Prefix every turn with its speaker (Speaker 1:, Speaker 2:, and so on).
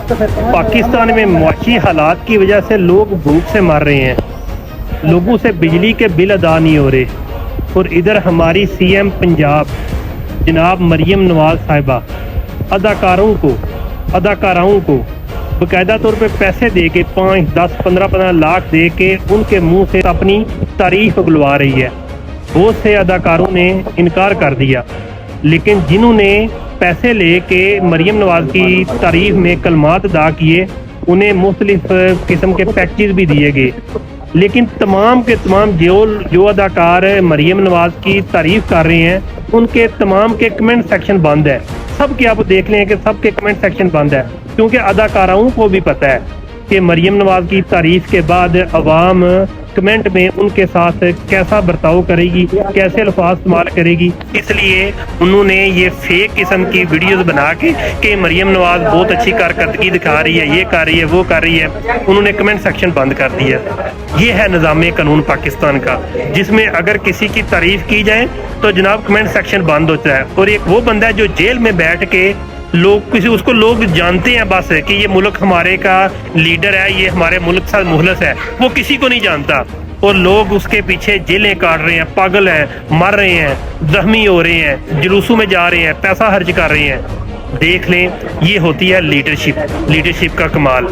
Speaker 1: پاکستان میں معاشی حالات کی وجہ سے لوگ بھوک سے مر رہے ہیں، لوگوں سے بجلی کے بل ادا نہیں ہو رہے، اور ادھر ہماری سی ایم پنجاب جناب مریم نواز صاحبہ اداکاراؤں کو باقاعدہ طور پہ پیسے دے کے 5 10 15 لاکھ دے کے ان کے منہ سے اپنی تعریف اگلوا رہی ہے۔ بہت سے اداکاروں نے انکار کر دیا، لیکن جنہوں نے پیسے لے کے مریم نواز کی تعریف میں کلمات ادا کیے انہیں مختلف قسم کے پیکیج بھی دیے گئے، لیکن تمام کے تمام جو اداکار مریم نواز کی تعریف کر رہے ہیں ان کے تمام کے کمنٹ سیکشن بند ہے۔ سب کے آپ دیکھ لیں کہ سب کے کمنٹ سیکشن بند ہے، کیونکہ اداکاراؤں کو بھی پتہ ہے کہ مریم نواز کی تعریف کے بعد عوام کمنٹ میں ان کے ساتھ کیسا برتاؤ کرے گی، کیسے الفاظ استعمال کرے گی، اس لیے انہوں نے یہ فیک قسم کی ویڈیوز بنا کے کہ مریم نواز بہت اچھی کارکردگی دکھا رہی ہے، یہ کر رہی ہے، وہ کر رہی ہے، انہوں نے کمنٹ سیکشن بند کر دیا۔ یہ ہے نظام قانون پاکستان کا، جس میں اگر کسی کی تعریف کی جائے تو جناب کمنٹ سیکشن بند ہوتا ہے، اور ایک وہ بندہ ہے جو جیل میں بیٹھ کے اس کو لوگ جانتے ہیں بس کہ یہ ملک ہمارے کا لیڈر ہے، یہ ہمارے ملک سے مخلص ہے، وہ کسی کو نہیں جانتا، اور لوگ اس کے پیچھے جیلیں کاٹ رہے ہیں، پاگل ہیں، مر رہے ہیں، زخمی ہو رہے ہیں، جلوسوں میں جا رہے ہیں، پیسہ خرچ کر رہے ہیں۔ دیکھ لیں، یہ ہوتی ہے لیڈرشپ کا کمال۔